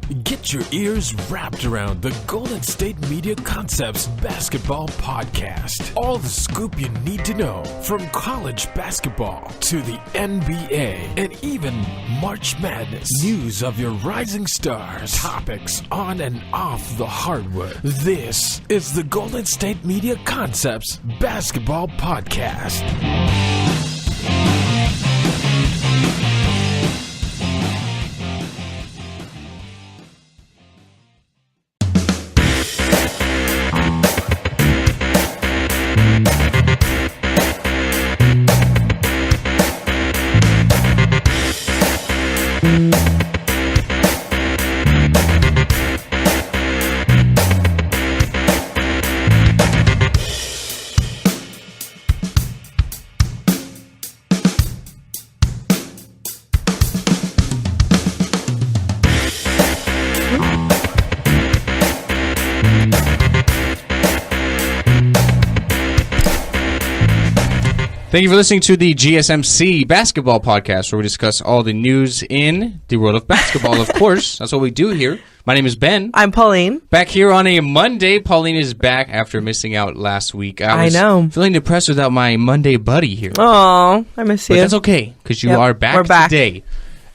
Get your ears wrapped around the Golden State Media Concepts Basketball Podcast. All the scoop you need to know, from college basketball to the NBA and even March Madness. News of your rising stars, topics on and off the hardwood. This is the Golden State Media Concepts Basketball Podcast. Thank you for listening to the GSMC Basketball Podcast, where we discuss all the news in the world of basketball, of course. That's what we do here. My name is Ben. I'm Pauline. Back here on a Monday. Pauline is back after missing out last week. I know. Feeling depressed without my Monday buddy here. Oh, I miss you. But that's okay, because you are back today.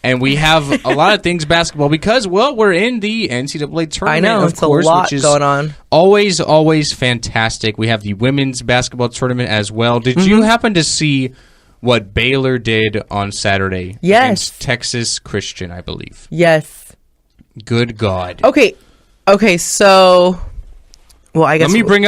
And we have a lot of things basketball because, well, we're in the NCAA tournament, I know, of course, a lot which is going on. Always fantastic. We have the women's basketball tournament as well. Did you happen to see what Baylor did on Saturday against Texas Christian, I believe? Yes. Good God. Okay, so, well, I guess... Let me bring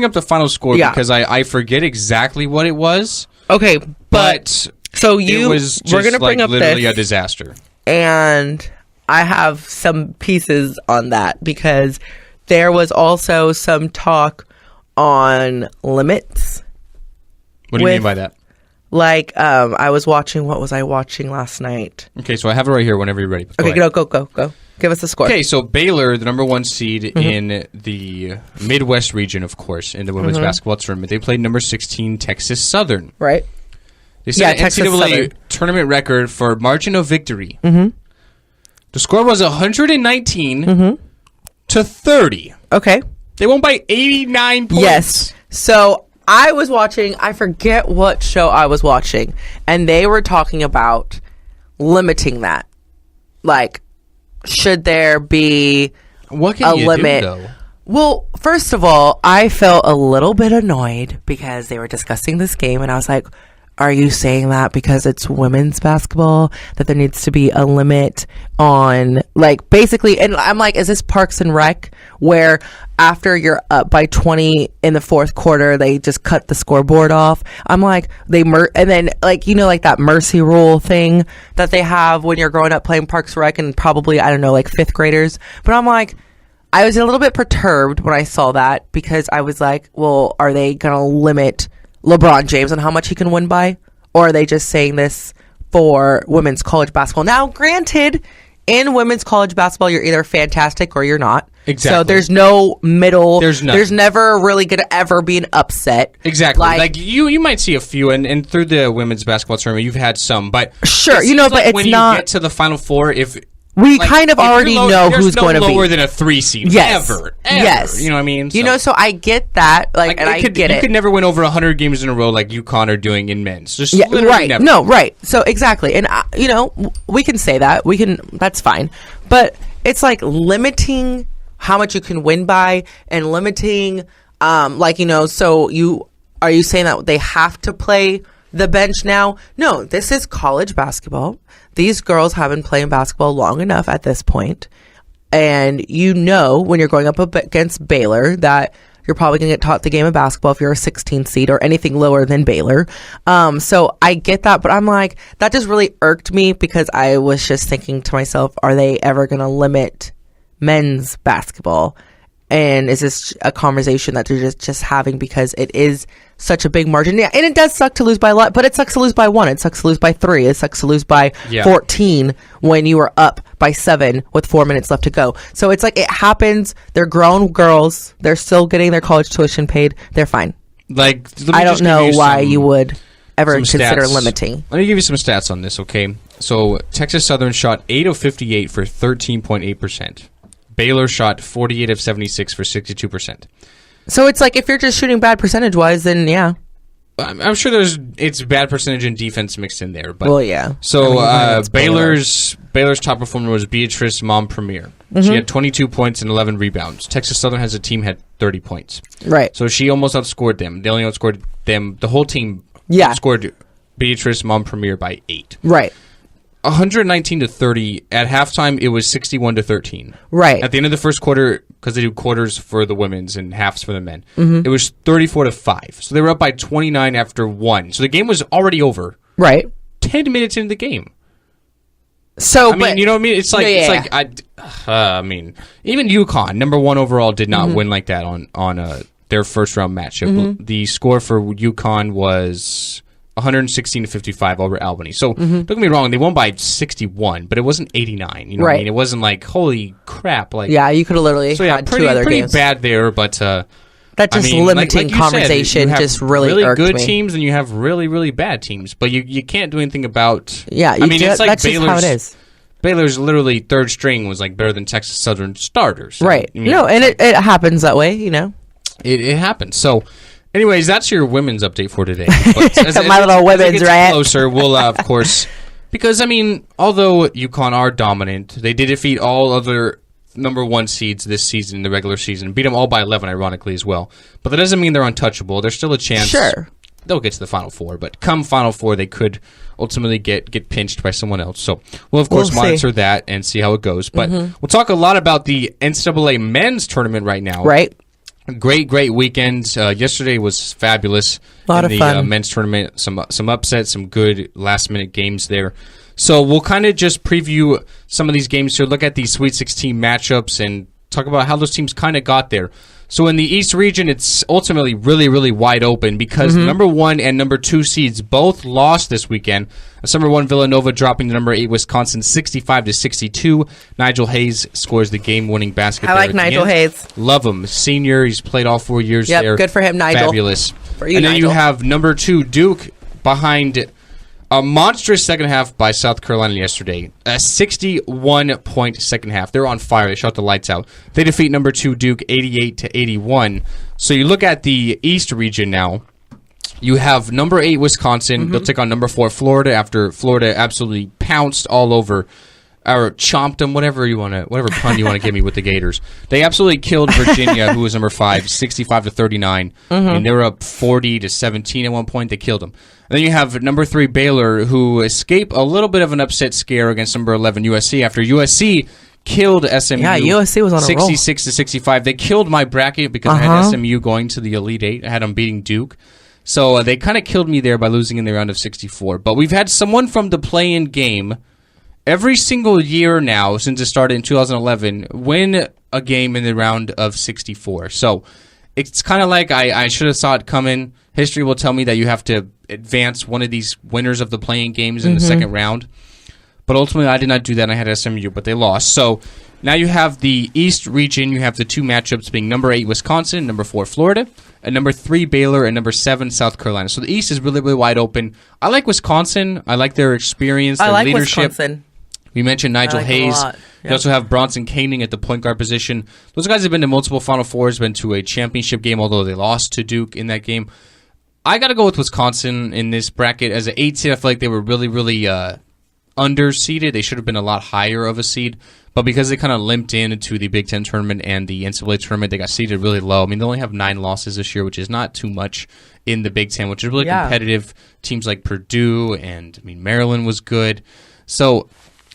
up the final score because I forget exactly what it was. Okay, but... So it was just we're gonna bring up literally this, a disaster. And I have some pieces on that because there was also some talk on limits. What do you mean by that? Like, I was watching, what was I watching last night? Okay, so I have it right here whenever you're ready. Go. Give us the score. Okay, so Baylor, the number one seed in the Midwest region, of course, in the women's basketball tournament, they played number 16 Texas Southern. Right. They set an NCAA tournament record for margin of victory. The score was 119 to 30. Okay. They won by 89 points. Yes. So I was watching, I forget what show I was watching, and they were talking about limiting that. Like, should there be what can you limit? Do, though? Well, first of all, I felt a little bit annoyed because they were discussing this game, and I was like, are you saying that because it's women's basketball that there needs to be a limit on, like, basically, and I'm like, is this Parks and Rec where after you're up by 20 in the fourth quarter, they just cut the scoreboard off? I'm like, and then, like, you know, like that mercy rule thing that they have when you're growing up playing Parks and Rec and probably, I don't know, like fifth graders. But I'm like, I was a little bit perturbed when I saw that because I was like, well, are they going to limit LeBron James on how much he can win by? Or are they just saying this for women's college basketball? Now, granted, in women's college basketball, you're either fantastic or you're not. Exactly. So there's no middle. There's never really going to ever be an upset. Exactly. Like you might see a few, and through the women's basketball tournament, you've had some. But sure, but but it's when not. When you get to the Final Four, we kind of already know who's going to be. There's no lower than a 3 seed. Yes. Ever. Yes. You know what I mean? So I get that. I get it. You could never win over 100 games in a row like UConn are doing in men's. Just right. Never. No, right. So exactly. And, we can say that. That's fine. But it's like limiting how much you can win by and limiting, so are you saying that they have to play the bench now? No, this is college basketball. These girls have been playing basketball long enough at this point. And when you're going up against Baylor that you're probably going to get taught the game of basketball if you're a 16 seed or anything lower than Baylor. So I get that, but I'm like, that just really irked me because I was just thinking to myself, are they ever going to limit men's basketball? And is this a conversation that they're just having because it is such a big margin? Yeah, and it does suck to lose by a lot, but it sucks to lose by 1. It sucks to lose by 3. It sucks to lose by 14 when you are up by 7 with 4 minutes left to go. So it's like it happens. They're grown girls. They're still getting their college tuition paid. They're fine. Like, I don't know why you would ever consider limiting. Let me give you some stats on this, okay? So Texas Southern shot 8 of 58 for 13.8%. Baylor shot 48 of 76 for 62%. So it's like if you're just shooting bad percentage-wise, then yeah. I'm sure it's bad percentage and defense mixed in there. But, well, yeah. So Baylor's top performer was Beatrice Mompremier. She had 22 points and 11 rebounds. Texas Southern as a team had 30 points. Right. So she almost outscored them. They only outscored them. The whole team outscored Beatrice Mompremier by 8. Right. 119-30. At halftime, it was 61-13. Right. At the end of the first quarter, because they do quarters for the women's and halves for the men, it was 34-5. So they were up by 29 after 1. So the game was already over. Right. 10 minutes into the game. So, I mean, you know what I mean? It's like, I mean, even UConn, number 1 overall, did not win like that on their first round matchup. The score for UConn was 116-55 over Albany. So don't get me wrong, they won by 61, but it wasn't 89. You know what I mean? It wasn't like holy crap. Like you could have literally had pretty, 2 other pretty games. bad there, but that just limiting like conversation said, just really irked good me. teams and you have really, really bad teams, but you can't do anything about. Yeah, it's like that's just how it is. Baylor's literally third string was like better than Texas Southern starters. Right. I mean, no, and it happens that way, you know. It happens. So, anyways, that's your women's update for today. But my little women's rant. Closer, we'll of course, because I mean, although UConn are dominant, they did defeat all other number 1 seeds this season in the regular season, beat them all by 11, ironically as well. But that doesn't mean they're untouchable. There's still a chance. Sure. They'll get to the Final Four, but come Final Four, they could ultimately get pinched by someone else. So we'll, of course, monitor that and see how it goes. But we'll talk a lot about the NCAA men's tournament right now. Right. Great weekend. Yesterday was fabulous. A lot of fun. The men's tournament, some upsets, some good last-minute games there. So we'll kind of just preview some of these games here, look at these Sweet 16 matchups, and talk about how those teams kind of got there. So in the East region, it's ultimately really, really wide open because number 1 and number 2 seeds both lost this weekend. Number 1 Villanova dropping to number 8 Wisconsin 65-62. Nigel Hayes scores the game-winning basket. I like Nigel Hayes. Love him. Senior. He's played all 4 years there. Yep, good for him, Nigel. Fabulous. For you, and then Nigel. you have number 2 Duke behind a monstrous second half by South Carolina yesterday. A 61-point second half. They're on fire. They shot the lights out. They defeat number 2 Duke 88-81. So you look at the East region now. You have number 8 Wisconsin. They'll take on number 4 Florida after Florida absolutely pounced all over or chomped them, whatever pun you want to give me with the Gators. They absolutely killed Virginia, who was number 5, 65-39. And they were up 40-17 at one point. They killed them. And then you have number 3 Baylor, who escaped a little bit of an upset scare against number 11 USC after USC killed SMU. Yeah, USC was on a roll. 66-65. They killed my bracket because I had SMU going to the Elite 8. I had them beating Duke. So they kind of killed me there by losing in the round of 64. But we've had someone from the play-in game every single year now since it started in 2011 win a game in the round of 64. So it's kind of like I should have saw it coming. History will tell me that you have to advance one of these winners of the play-in games in the second round. But ultimately, I did not do that. I had SMU, but they lost. So now you have the East region. You have the 2 matchups being number 8 Wisconsin, number 4 Florida, and number 3 Baylor, and number 7 South Carolina. So the East is really, really wide open. I like Wisconsin. I like their experience, their leadership. Wisconsin. We mentioned Nigel Hayes. You also have Bronson Koenig at the point guard position. Those guys have been to multiple Final Fours, been to a championship game, although they lost to Duke in that game. I got to go with Wisconsin in this bracket. As an 8 seed, I feel like they were really, really underseeded. They should have been a lot higher of a seed. But because they kind of limped into the Big Ten tournament and the NCAA tournament, they got seeded really low. I mean, they only have 9 losses this year, which is not too much in the Big Ten, which is really competitive. Teams like Purdue and, I mean, Maryland was good. So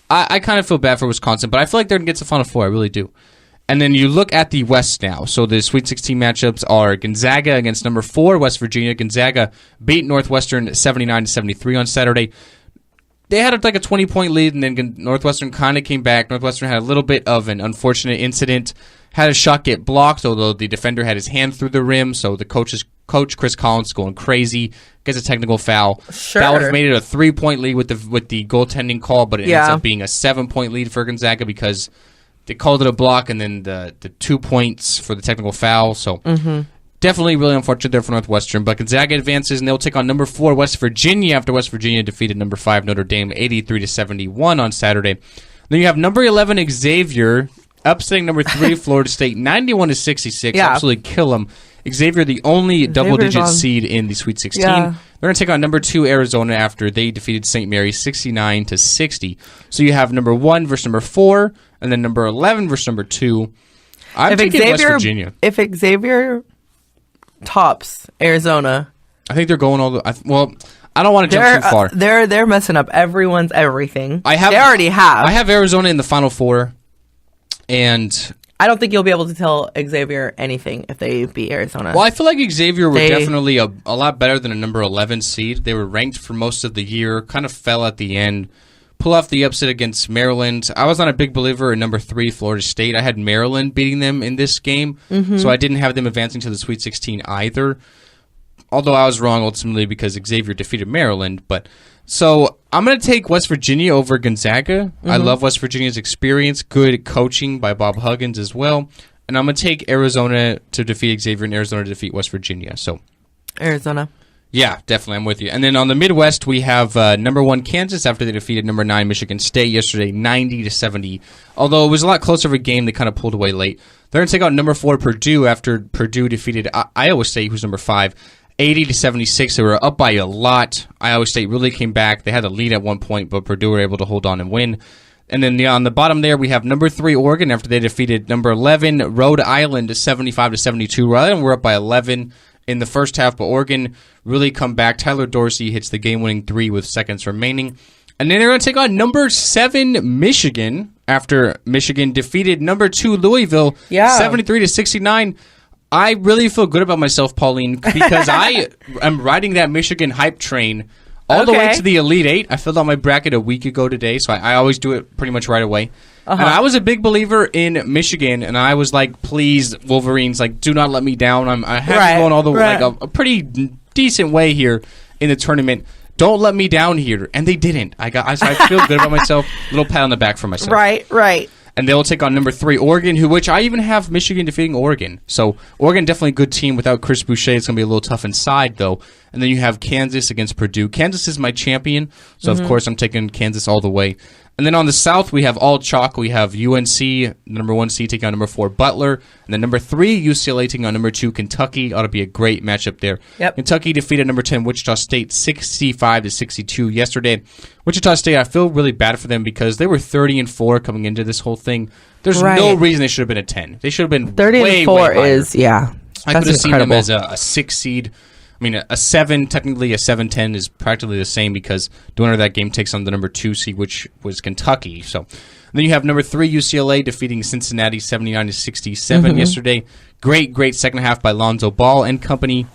I kind of feel bad for Wisconsin, but I feel like they're going to get to the Final Four. I really do. And then you look at the West now. So the Sweet 16 matchups are Gonzaga against number 4 West Virginia. Gonzaga beat Northwestern 79-73 on Saturday. They had like a 20-point lead, and then Northwestern kind of came back. Northwestern had a little bit of an unfortunate incident. Had a shot get blocked, although the defender had his hand through the rim. So the coach Chris Collins going crazy, gets a technical foul. Sure. That would have made it a 3-point lead with the goaltending call, but it ends up being a 7-point lead for Gonzaga because they called it a block, and then the 2 points for the technical foul. So definitely really unfortunate there for Northwestern. But Gonzaga advances, and they'll take on number 4 West Virginia after West Virginia defeated number 5 Notre Dame 83-71 on Saturday. Then you have number 11 Xavier upsetting number 3 Florida State 91-66. Yeah. Absolutely kill them. Xavier, the only double-digit seed in the Sweet 16. Yeah. They're going to take on number 2 Arizona after they defeated St. Mary's 69-60. So you have number 1 versus number 4, and then number 11 versus number 2. I'm taking West Virginia. If Xavier tops Arizona, I think they're going all the. Well, I don't want to jump too far. They're messing up everyone's everything. They already have. I have Arizona in the Final Four, and I don't think you'll be able to tell Xavier anything if they beat Arizona. Well, I feel like Xavier were definitely a lot better than a number 11 seed. They were ranked for most of the year, kind of fell at the end. Pull off the upset against Maryland. I was not a big believer in number 3 Florida State. I had Maryland beating them in this game, so I didn't have them advancing to the Sweet 16 either. Although I was wrong ultimately because Xavier defeated Maryland. So I'm going to take West Virginia over Gonzaga. I love West Virginia's experience, good coaching by Bob Huggins as well. And I'm going to take Arizona to defeat Xavier and Arizona to defeat West Virginia. So Arizona. Yeah, definitely. I'm with you. And then on the Midwest, we have number 1 Kansas after they defeated number 9 Michigan State yesterday, 90-70. Although it was a lot closer of a game, they kind of pulled away late. They're going to take out number 4 Purdue after Purdue defeated Iowa State, who's number 5, 80-76. They were up by a lot. Iowa State really came back. They had a lead at one point, but Purdue were able to hold on and win. And then on the bottom there, we have number 3 Oregon after they defeated number 11 Rhode Island 75-72. Rhode Island were up by 11 in the first half, but Oregon really come back. Tyler Dorsey hits the game-winning 3 with seconds remaining. And then they're going to take on number 7 Michigan after Michigan defeated number 2 Louisville 73-69. I really feel good about myself, Pauline, because I am riding that Michigan hype train all the way to the Elite 8. I filled out my bracket a week ago today, so I always do it pretty much right away. And I was a big believer in Michigan, and I was like, please, Wolverines, like, do not let me down. I have been going all the way, like, a pretty decent way here in the tournament. Don't let me down here. And they didn't. I feel good about myself. Little pat on the back for myself. Right. And they'll take on number 3 Oregon, which I even have Michigan defeating Oregon. So Oregon definitely a good team. Without Chris Boucher, it's going to be a little tough inside, though. And then you have Kansas against Purdue. Kansas is my champion, so of course I'm taking Kansas all the way. And then on the South, we have all chalk. We have UNC, number 1 seed, taking on number 4 Butler. And then number 3, UCLA taking on number 2 Kentucky. Ought to be a great matchup there. Yep. Kentucky defeated number 10 Wichita State 65-62 yesterday. Wichita State, I feel really bad for them because they were 30-4 coming into this whole thing. There's no reason they should have been a 10. They should have been 30-4 is, I could have seen them as a 6 seed. I mean, a 7, technically a 7-10 is practically the same because the winner of that game takes on the number 2 seed, which was Kentucky. So then you have number 3 UCLA defeating Cincinnati 79-67 yesterday. Great second half by Lonzo Ball and company.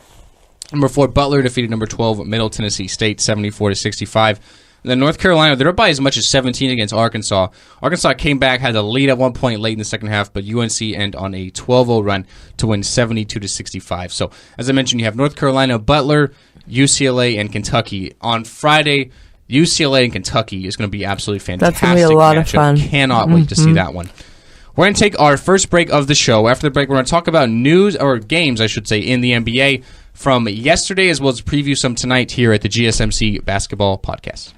Number 4 Butler defeated number 12 Middle Tennessee State 74-65. And then North Carolina, they're up by as much as 17 against Arkansas. Arkansas came back, had a lead at one point late in the second half, but UNC ended on a 12-0 run to win 72-65. So, as I mentioned, you have North Carolina, Butler, UCLA, and Kentucky. On Friday, UCLA and Kentucky is going to be absolutely fantastic. That's going to be a lot of fun. Cannot wait to see that one. We're going to take our first break of the show. After the break, we're going to talk about news, or games, I should say, in the NBA from yesterday, as well as preview some tonight here at the GSMC Basketball Podcast.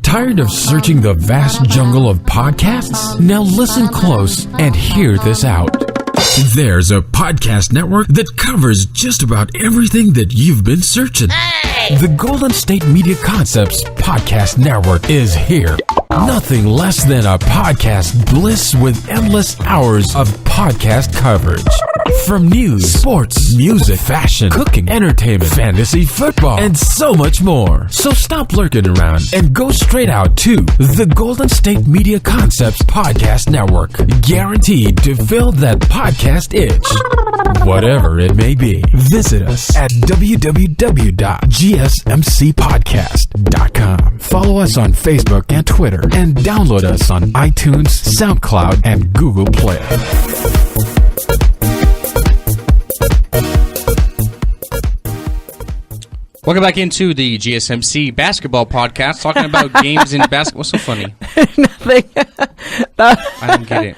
Tired of searching the vast jungle of podcasts? Now listen close and hear this out. There's a podcast network that covers just about everything that you've been searching. Hey! The Golden State Media Concepts Podcast Network is here. Nothing less than a podcast bliss with endless hours of podcast coverage. From news, sports, music, fashion, cooking, entertainment, fantasy, football, and so much more. So stop lurking around and go straight out to the Golden State Media Concepts Podcast Network. Guaranteed to fill that podcast itch. Whatever it may be. Visit us at www.gsmcpodcast.com. Follow us on Facebook and Twitter, and download us on iTunes, SoundCloud, and Google Play. Welcome back into the GSMC Basketball Podcast, talking about games in basketball. What's so funny? Nothing. I don't get it.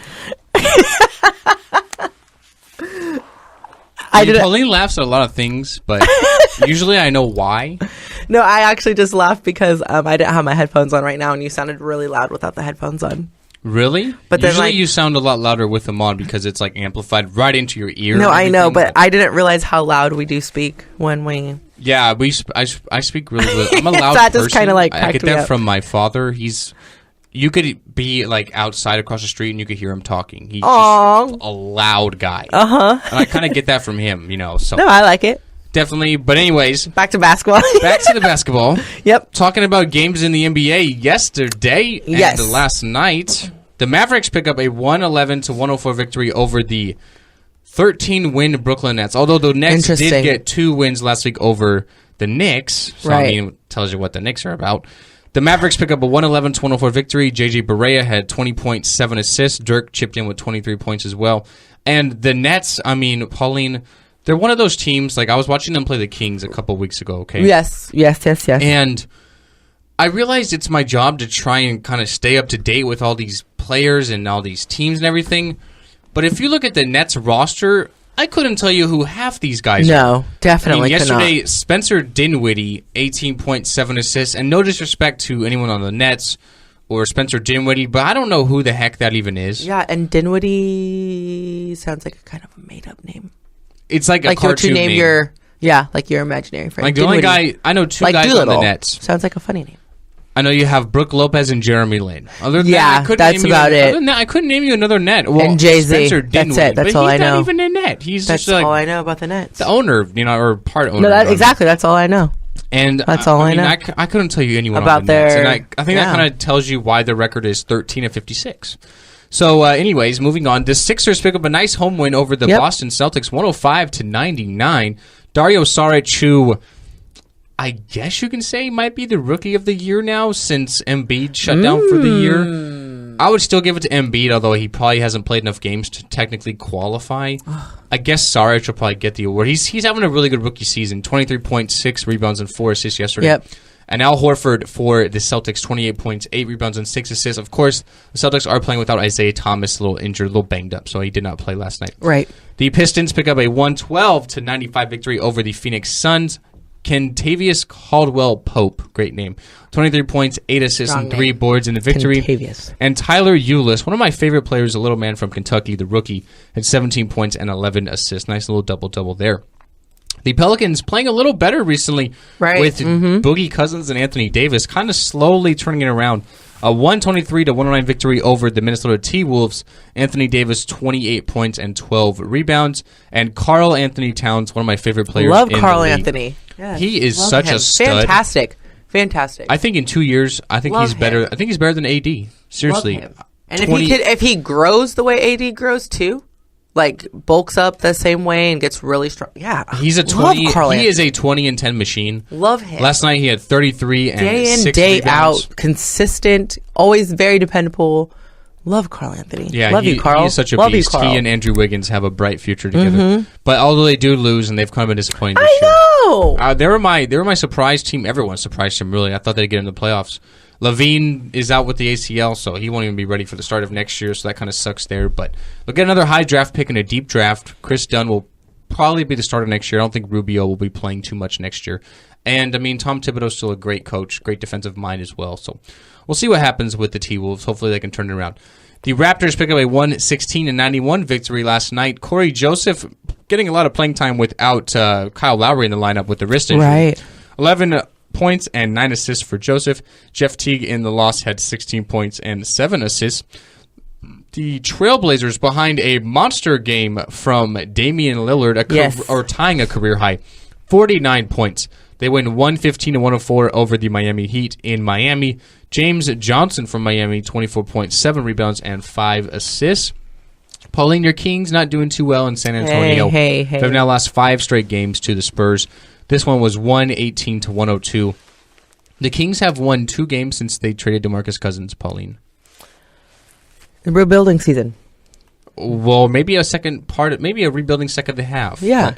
Pauline laughs at a lot of things, but usually I know why. No, I actually just laughed because I didn't have my headphones on right now, and you sounded really loud without the headphones on. Really? But usually then, you sound a lot louder with them on because it's like amplified right into your ear. No, I know, but I didn't realize how loud we do speak when we. Yeah, I speak really loud. I'm a loud that person. Just kind of like I get that from my father. You could be like outside across the street and you could hear him talking. He's just a loud guy. And I kind of get that from him, So no, I like it. Definitely. But anyways, back to basketball. Back to the basketball. Yep. Talking about games in the NBA yesterday and last night, the Mavericks pick up a 111-104 victory over the 13-win Brooklyn Nets. Although the Nets did get 2 wins last week over the Knicks. So, I mean, it tells you what the Knicks are about. The Mavericks pick up a 111-104 victory. JJ Barea had 20 points, 7 assists. Dirk chipped in with 23 points as well. And the Nets, I mean, Pauline, they're one of those teams, like I was watching them play the Kings a couple weeks ago, okay? Yes. And I realized it's my job to try and kind of stay up to date with all these players and all these teams and everything. But if you look at the Nets roster, I couldn't tell you who half these guys are. No, definitely yesterday, Spencer Dinwiddie, 18.7 assists, and no disrespect to anyone on the Nets or Spencer Dinwiddie, but I don't know who the heck that even is. Yeah, and Dinwiddie sounds like a kind of a made-up name. It's like a cartoon name. Like your imaginary friend. Like the only guy, I know 2 guys on the Nets. Sounds like a funny name. I know you have Brooke Lopez and Jeremy Lin. Other than that's about it. Other than that, I couldn't name you another net. Well, and Jay-Z. Spencer Dinwiddie, that's it. That's all I know. He's not even a net. He's that's just all I know about the Nets. The owner, or part owner. No, exactly. That's all I know. And that's all I know. I couldn't tell you anyone about on the Nets. And I think that kind of tells you why the record is 13-56. So, anyways, moving on. The Sixers pick up a nice home win over the Boston Celtics, 105-99. Dario Saric, who I guess you can say might be the rookie of the year now since Embiid shut down for the year. I would still give it to Embiid, although he probably hasn't played enough games to technically qualify. I guess Saric will probably get the award. He's having a really good rookie season, 23.6 rebounds and 4 assists yesterday. Yep. And Al Horford for the Celtics, 28 points, 8 rebounds, and 6 assists. Of course, the Celtics are playing without Isaiah Thomas, a little injured, a little banged up, so he did not play last night. Right. The Pistons pick up a 112-95 victory over the Phoenix Suns. Kentavious Caldwell-Pope, great name, 23 points, 8 assists, and 3 boards in the victory. Kentavious. And Tyler Ulis, one of my favorite players, a little man from Kentucky, the rookie, had 17 points and 11 assists. Nice little double-double there. The Pelicans playing a little better recently with Boogie Cousins and Anthony Davis, kind of slowly turning it around. A 123-109 victory over the Minnesota T-Wolves. Anthony Davis, 28 points and 12 rebounds. And Karl Anthony Towns, one of my favorite players in the league. Love Karl Anthony. Yes, he is such a stud. Fantastic. I think in 2 years, he's better. I think he's better than AD. Seriously. And if he grows the way AD grows too, like bulks up the same way and gets really strong. Yeah, he's a 20. He is a 20 and 10 machine. Love him. Last night he had 33 and day in 6 day rebounds. Out, consistent, always very dependable. Love Karl Anthony. Yeah, love you, Karl. He is such a beast. He and Andrew Wiggins have a bright future together. But although they do lose, and they've kind of been disappointed this year. I know. They were my surprise team. Everyone surprised him, really. I thought they'd get in the playoffs. Levine is out with the ACL, so he won't even be ready for the start of next year, so that kind of sucks there. But they'll get another high draft pick in a deep draft. Chris Dunn will probably be the starter next year. I don't think Rubio will be playing too much next year. And, I mean, Tom Thibodeau's still a great coach, great defensive mind as well. So we'll see what happens with the T-Wolves. Hopefully they can turn it around. The Raptors pick up a 116-91 victory last night. Corey Joseph getting a lot of playing time without Kyle Lowry in the lineup with the wrist injury. Right. 11 points and 9 assists for Joseph. Jeff Teague in the loss had 16 points and 7 assists. The Trailblazers behind a monster game from Damian Lillard, or tying a career high, 49 points. They win 115-104 over the Miami Heat in Miami. James Johnson from Miami, 24.7 rebounds and 5 assists. Pauline, your Kings not doing too well in San Antonio. Hey. They've now lost 5 straight games to the Spurs. This one was 118-102. The Kings have won 2 games since they traded DeMarcus Cousins, Pauline. The rebuilding season. Well, maybe maybe a rebuilding second half. Yeah,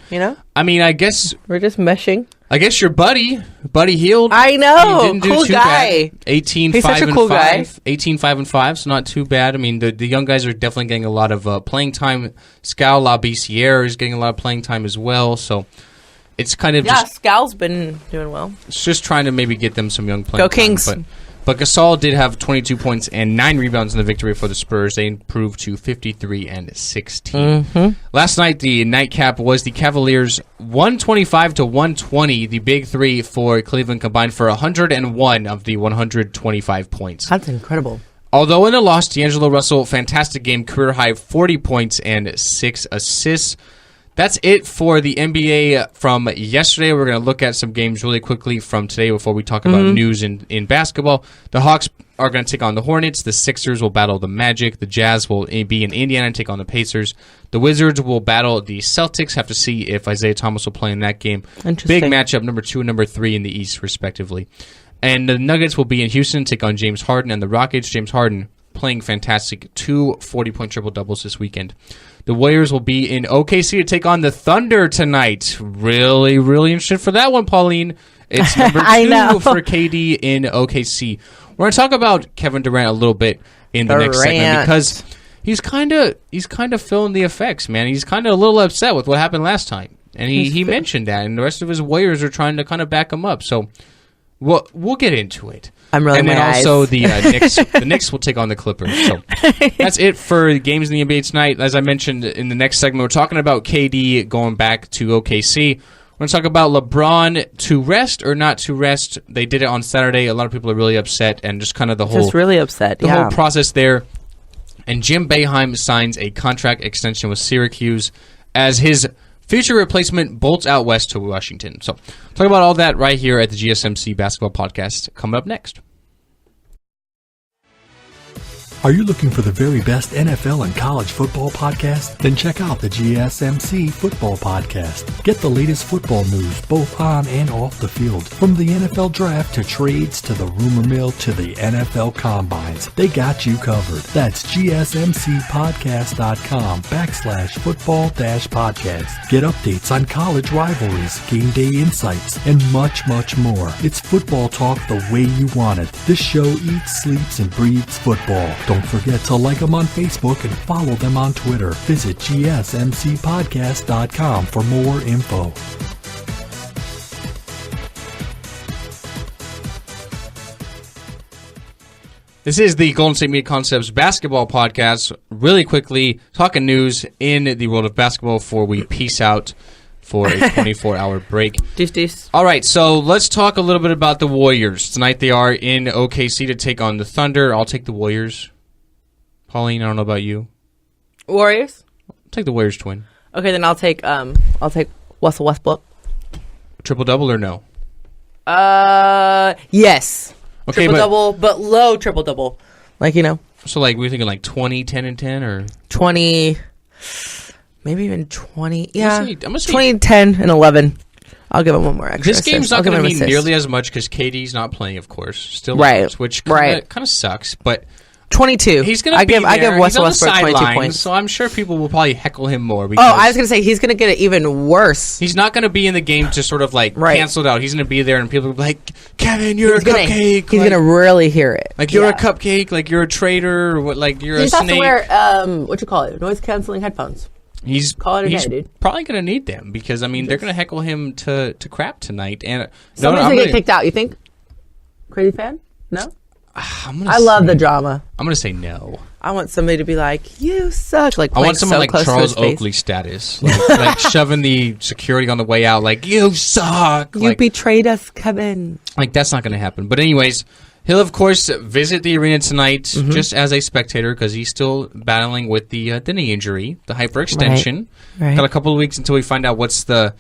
I mean, I guess we're just meshing. I guess your Buddy Hield. I know, he didn't do cool too guy. Bad. 18-5-5. 18-5-5, so not too bad. I mean, the young guys are definitely getting a lot of playing time. Scal Labissiere is getting a lot of playing time as well. So it's kind of Scal's been doing well. It's just trying to maybe get them some young playing time. Go Kings! But Gasol did have 22 points and 9 rebounds in the victory for the Spurs. They improved to 53-16. Last night, the nightcap was the Cavaliers 125-120. The big three for Cleveland combined for 101 of the 125 points. That's incredible. Although in the loss, D'Angelo Russell, fantastic game, career high 40 points and 6 assists. That's it for the NBA from yesterday. We're going to look at some games really quickly from today before we talk about news in basketball. The Hawks are going to take on the Hornets. The Sixers will battle the Magic. The Jazz will be in Indiana and take on the Pacers. The Wizards will battle the Celtics. Have to see if Isaiah Thomas will play in that game. Big matchup, number 2 and number 3 in the East, respectively. And the Nuggets will be in Houston, take on James Harden and the Rockets. James Harden playing fantastic. 2 40-point triple-doubles this weekend. The Warriors will be in OKC to take on the Thunder tonight. Really, really interested for that one, Pauline. It's number 2 for KD in OKC. We're going to talk about Kevin Durant a little bit in the next segment because he's kind of feeling the effects, man. He's kind of a little upset with what happened last time. And he mentioned that, and the rest of his Warriors are trying to kind of back him up. So we'll get into it. I'm rolling my eyes. And then also the Knicks will take on the Clippers. So that's it for the games in the NBA tonight. As I mentioned in the next segment, we're talking about KD going back to OKC. We're going to talk about LeBron to rest or not to rest. They did it on Saturday. A lot of people are really upset, and just kind of the whole whole process there. And Jim Boeheim signs a contract extension with Syracuse as his future replacement bolts out west to Washington. So, talk about all that right here at the GSMC Basketball Podcast coming up next. Are you looking for the very best NFL and college football podcast? Then check out the GSMC Football Podcast. Get the latest football news both on and off the field. From the NFL Draft to trades to the rumor mill to the NFL Combines, they got you covered. That's GSMCpodcast.com/football-podcast. Get updates on college rivalries, game day insights, and much, much more. It's football talk the way you want it. This show eats, sleeps, and breathes football. Don't forget to like them on Facebook and follow them on Twitter. Visit GSMCpodcast.com for more info. This is the Golden State Media Concepts Basketball Podcast. Really quickly, talking news in the world of basketball before we peace out for a 24-hour break. Deuce. All right, so let's talk a little bit about the Warriors. Tonight they are in OKC to take on the Thunder. I'll take the Warriors. Pauline, I don't know about you. Warriors? I'll take the Warriors to win. Okay, then I'll take Russell Westbrook. Triple-double or no? Yes. Okay, triple-double, but low triple-double. Like, So, we're thinking 20, 10, and 10, or? 20, maybe even 20. Yeah, I'm gonna say 20, 10, and 11. I'll give him one more extra. This game's not going to mean nearly as much because KD's not playing, of course. Still, right. Which kind of sucks, but 22. He's going to be there. I give Russell Westbrook 22 points. So I'm sure people will probably heckle him more. I was going to say he's going to get it even worse. He's not going to be in the game to sort of cancel it out. He's going to be there and people will be like, Kevin, you're a cupcake. He's going to really hear it. You're a cupcake, you're a traitor, or you're a snake. He has to wear, noise canceling headphones. He's probably going to need them because, they're going to heckle him to crap tonight. And somebody's going to get kicked out, you think? Crazy fan? No? I love the drama. I'm going to say no. I want somebody to be like, you suck. I want someone like Charles Oakley status. Shoving the security on the way out you suck. You betrayed us, Kevin. That's not going to happen. But anyways, he'll, of course, visit the arena tonight just as a spectator because he's still battling with the knee injury, the hyperextension. Right. Got a couple of weeks until we find out what's the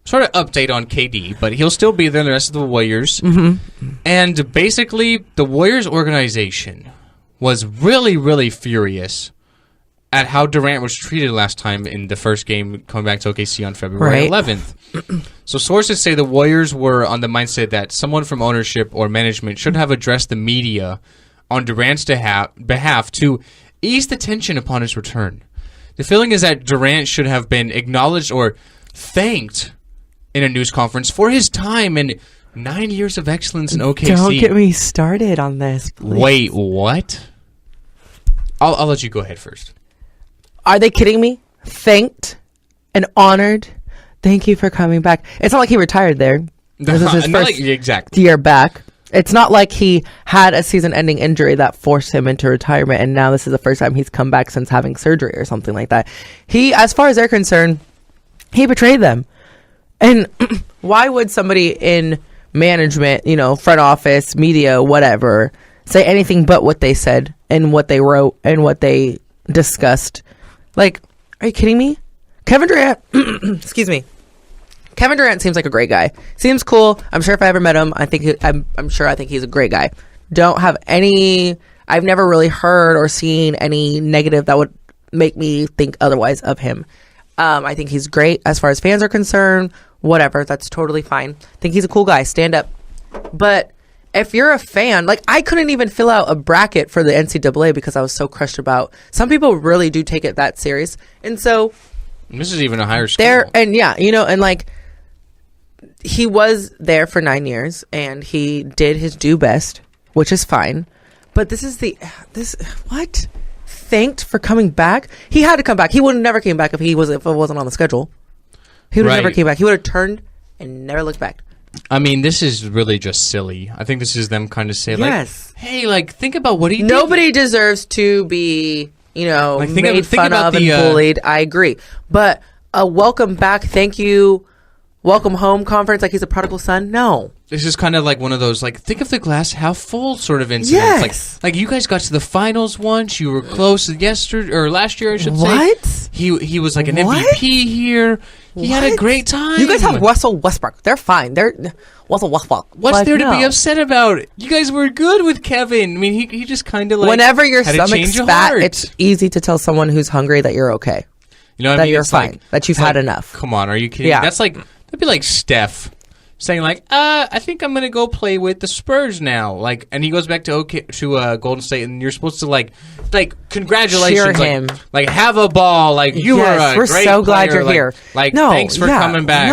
sort of update on KD, but he'll still be there in the rest of the Warriors. And basically, the Warriors organization was really, really furious at how Durant was treated last time in the first game coming back to OKC on February 11th. So sources say the Warriors were on the mindset that someone from ownership or management should have addressed the media on Durant's behalf to ease the tension upon his return. The feeling is that Durant should have been acknowledged or thanked in a news conference for his time and 9 years of excellence in OKC. Don't get me started on this, please. Wait, what? I'll let you go ahead first. Are they kidding me? Thanked and honored. Thank you for coming back. It's not like he retired there. This is his first exactly. year back. It's not like he had a season-ending injury that forced him into retirement, and now this is the first time he's come back since having surgery or something like that. He, as far as they're concerned, he betrayed them. And why would somebody in management, front office, media, whatever, say anything but what they said and what they wrote and what they discussed? Like, are you kidding me? Kevin Durant, excuse me. Kevin Durant seems like a great guy. Seems cool. I'm sure if I ever met him, I think he's a great guy. I've never really heard or seen any negative that would make me think otherwise of him. I think he's great as far as fans are concerned. Whatever, that's totally fine. I think he's a cool guy. Stand up. But if you're a fan, like I couldn't even fill out a bracket for the NCAA because I was so crushed about. Some people really do take it that serious, and so this is even a higher school. And like he was there for 9 years and he did his due best, which is fine. But what? Thanked for coming back? He had to come back. He would have never came back if it wasn't on the schedule. He would have never came back. He would have turned and never looked back. I mean, this is really just silly. I think this is them kind of saying, yes. Hey, think about what he did. Nobody deserves to be, made fun of and bullied. I agree. But a welcome back, thank you, welcome home conference, like he's a prodigal son? No. This is kind of like one of those, think of the glass half full sort of incidents. Yes. Like you guys got to the finals once. You were close yesterday or last year, I should say. What? He was like an MVP here. He had a great time. You guys have Russell Westbrook. They're fine. They're Russell Westbrook. What's there to be upset about? You guys were good with Kevin. I mean, he just kind of whenever your stomach's fat, it's easy to tell someone who's hungry that you're okay. You know what I mean? You're fine. That you've had enough. Come on, are you kidding? Yeah. That'd be like Steph saying I think I'm gonna go play with the Spurs now. And he goes back to Golden State, and you're supposed to congratulations, cheer him, have a ball, you were a we're great so glad player. You're here. No, thanks for coming back.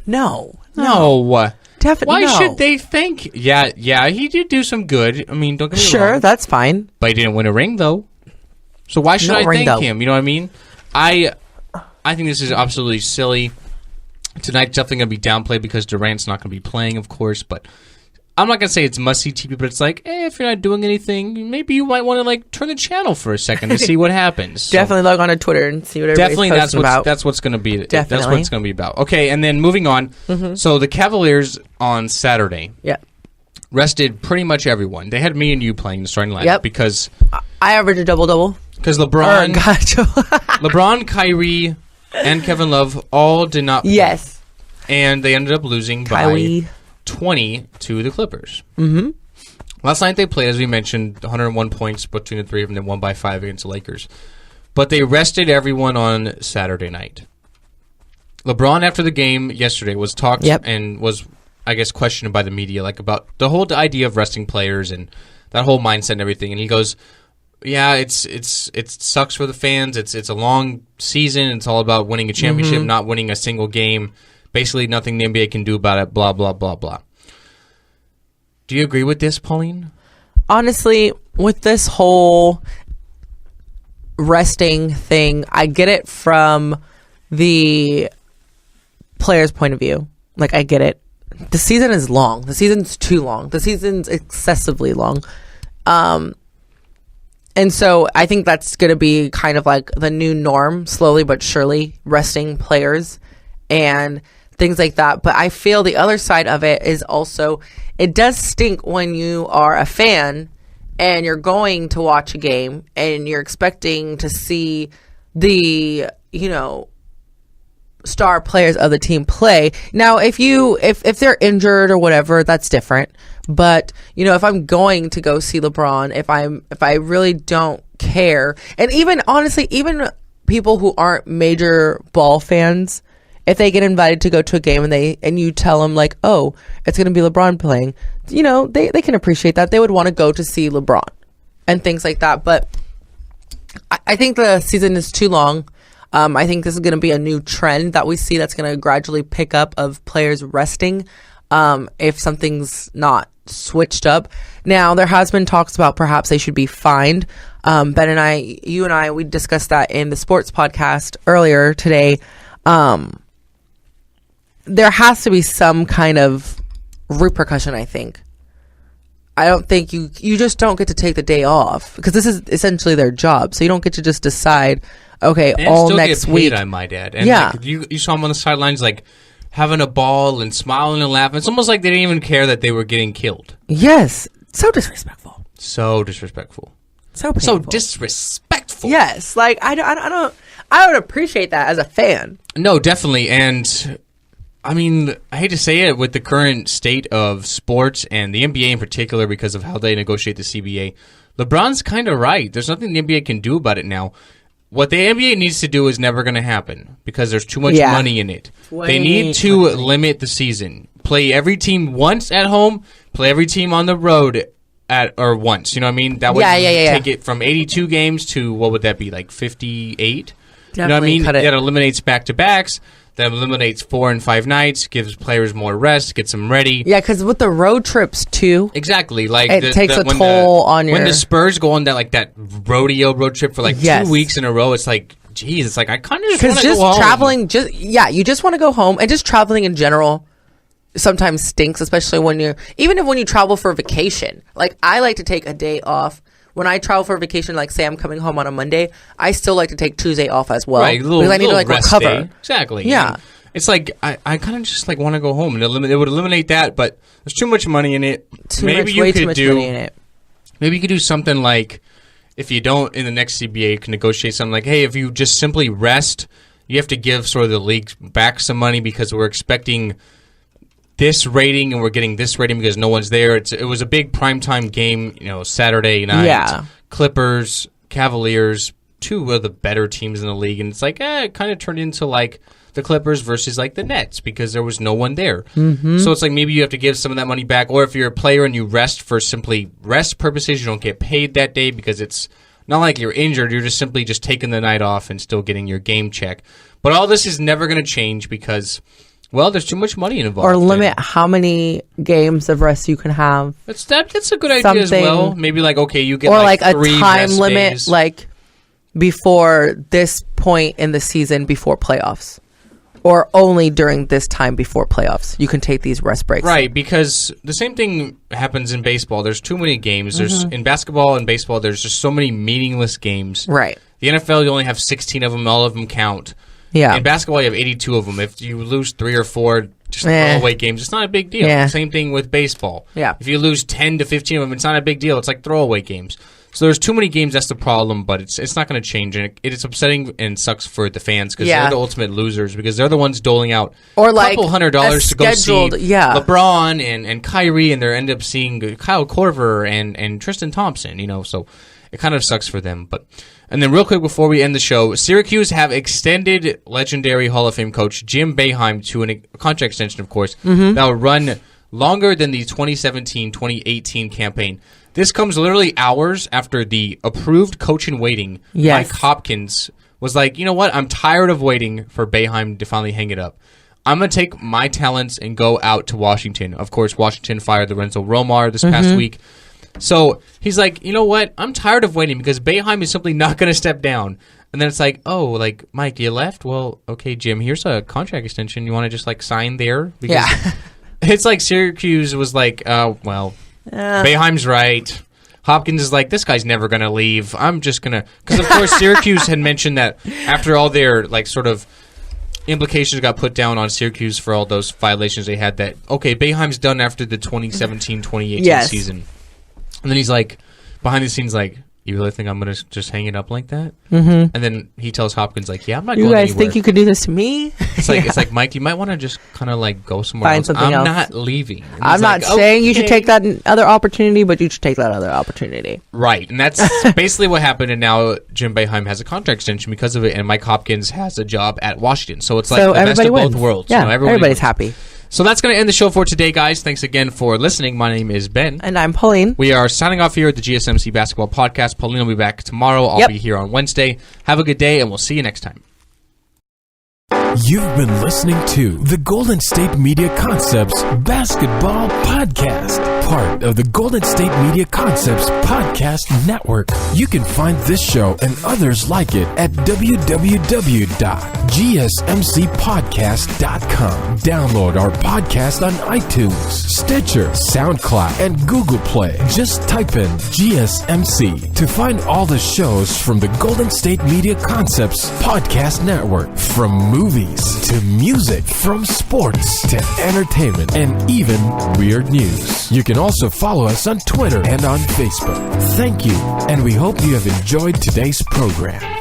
No. Definitely. Why should they thank? Yeah, he did do some good. I mean, don't get me wrong. Sure, that's fine. But he didn't win a ring though. So why should I thank him? You know what I mean? I think this is absolutely silly. Tonight's definitely going to be downplayed because Durant's not going to be playing, of course. But I'm not going to say it's must-see TV, but it's if you're not doing anything, maybe you might want to turn the channel for a second to see what happens. Definitely log on to Twitter and see what everybody's posting about. That's what's going to be. Definitely. That's what it's going to be about. Okay, and then moving on. Mm-hmm. So the Cavaliers on Saturday rested pretty much everyone. They had me and you playing the starting lineup because I averaged a double-double. Because LeBron, Kyrie, and Kevin Love all did not play. Yes. And they ended up losing by 20 to the Clippers. Mm-hmm. Last night they played, as we mentioned, 101 points between the three of them, and then won by 5 against the Lakers. But they rested everyone on Saturday night. LeBron, after the game yesterday, was talked and was, I guess, questioned by the media, about the whole idea of resting players and that whole mindset and everything. And he goes, yeah, it sucks for the fans. It's a long season. It's all about winning a championship, not winning a single game. Basically, nothing the NBA can do about it. Blah blah blah blah. Do you agree with this, Pauline? Honestly, with this whole resting thing, I get it from the player's point of view. I get it. The season is long. The season's too long. The season's excessively long. And so I think that's going to be kind of the new norm, slowly but surely, resting players and things like that. But I feel the other side of it is also, it does stink when you are a fan and you're going to watch a game and you're expecting to see the, star players of the team play. Now, if they're injured or whatever, that's different. But, if I'm going to go see LeBron, if I really don't care, and even honestly, even people who aren't major ball fans, if they get invited to go to a game and you tell them oh, it's going to be LeBron playing, they can appreciate that. They would want to go to see LeBron and things like that. But I think the season is too long. I think this is going to be a new trend that we see that's going to gradually pick up of players resting if something's not switched up. Now, there has been talks about perhaps they should be fined. Ben and you and I, we discussed that in the sports podcast earlier today. There has to be some kind of repercussion, I think. I don't think you just don't get to take the day off because this is essentially their job. So you don't get to just decide, okay, and all still next get paid, week. I might add. And like, you saw them on the sidelines like having a ball and smiling and laughing. It's almost like they didn't even care that they were getting killed. Yes. So disrespectful. So disrespectful. So painful. So disrespectful. Yes. Like, I would appreciate that as a fan. No, definitely. And I mean, I hate to say it, with the current state of sports and the NBA in particular, because of how they negotiate the CBA, LeBron's kind of right. There's nothing the NBA can do about it now. What the NBA needs to do is never going to happen because there's too much money in it. They need to limit the season. Play every team once at home, play every team on the road once. You know what I mean? That would take it from 82 games to, what would that be, like 58? Definitely, you know what I mean? That eliminates back-to-backs. That eliminates 4 and 5 nights, gives players more rest, gets them ready. Yeah, because with the road trips too, exactly. Like it takes a toll on your. When the Spurs go on that rodeo road trip for 2 weeks in a row, it's like, geez, it's like I kind of just want to go home. Traveling, you just want to go home, and just traveling in general sometimes stinks, especially when you travel for a vacation. Like, I like to take a day off. When I travel for a vacation, like say I'm coming home on a Monday, I still like to take Tuesday off as well. Right, because I need to recover. Day. Exactly. Yeah. And it's like I kind of just want to go home, and it would eliminate that, but there's too much money in it. Way too much money in it. Maybe you could do something like, if you don't in the next CBA, you can negotiate something like, hey, if you just simply rest, you have to give sort of the league back some money because we're expecting this rating and we're getting this rating because no one's there. It was a big primetime game, Saturday night. Yeah. Clippers, Cavaliers, two of the better teams in the league, and it's like it kind of turned into like the Clippers versus like the Nets because there was no one there. Mm-hmm. So it's like maybe you have to give some of that money back, or if you're a player and you rest for simply rest purposes, you don't get paid that day because it's not like you're injured. You're just simply taking the night off and still getting your game check. But all this is never going to change because, well, there's too much money involved. Or limit how many games of rest you can have. That's a good idea as well. Maybe you get or like a 3 time rest limit, days. like before this point in the season, before playoffs, or only during this time before playoffs. You can take these rest breaks. Right, because the same thing happens in baseball. There's too many games. There's in basketball and baseball. There's just so many meaningless games. Right. The NFL, you only have 16 of them. All of them count. Yeah. In basketball, you have 82 of them. If you lose 3 or 4 just throwaway games, it's not a big deal. Yeah. Same thing with baseball. Yeah. If you lose 10 to 15 of them, it's not a big deal. It's like throwaway games. So there's too many games. That's the problem, but it's not going to change, and it's upsetting and sucks for the fans because they're the ultimate losers because they're the ones doling out or a couple $100 to go see LeBron and Kyrie, and they end up seeing Kyle Korver and Tristan Thompson. So it kind of sucks for them. And then real quick before we end the show, Syracuse have extended legendary Hall of Fame coach Jim Boeheim to a contract extension, of course, that will run longer than the 2017-2018 campaign. This comes literally hours after the approved coach in waiting, Mike Hopkins, was like, you know what? I'm tired of waiting for Boeheim to finally hang it up. I'm going to take my talents and go out to Washington. Of course, Washington fired Lorenzo Romar this past week. So he's like, you know what? I'm tired of waiting because Boeheim is simply not going to step down. And then it's like, Mike, you left? Well, okay, Jim, here's a contract extension. You want to just sign there? Because it's like Syracuse was like, Boeheim's right. Hopkins is like, this guy's never going to leave. I'm just going to... Because, of course, Syracuse had mentioned that after all their, sort of implications got put down on Syracuse for all those violations they had, that, okay, Boeheim's done after the 2017-2018 season. And then he's like, behind the scenes, you really think I'm going to just hang it up like that? Mm-hmm. And then he tells Hopkins, I'm not going anywhere. You guys think you could do this to me? It's like, Mike, you might want to just kind of go somewhere else. I'm not leaving. I'm not saying you should take that other opportunity, but you should take that other opportunity. Right. And that's basically what happened. And now Jim Boeheim has a contract extension because of it. And Mike Hopkins has a job at Washington. So it's the best of both worlds. Yeah, everybody's happy. So that's going to end the show for today, guys. Thanks again for listening. My name is Ben. And I'm Pauline. We are signing off here at the GSMC Basketball Podcast. Pauline will be back tomorrow. I'll be here on Wednesday. Have a good day, and we'll see you next time. You've been listening to the Golden State Media Concepts Basketball Podcast, part of the Golden State Media Concepts Podcast Network. You can find this show and others like it at www.GSMC.com. GSMCpodcast.com. Download our podcast on iTunes, Stitcher, SoundCloud, and Google Play. Just type in GSMC to find all the shows from the Golden State Media Concepts Podcast Network. From movies to music, from sports to entertainment, and even weird news. You can also follow us on Twitter and on Facebook. Thank you, and we hope you have enjoyed today's program.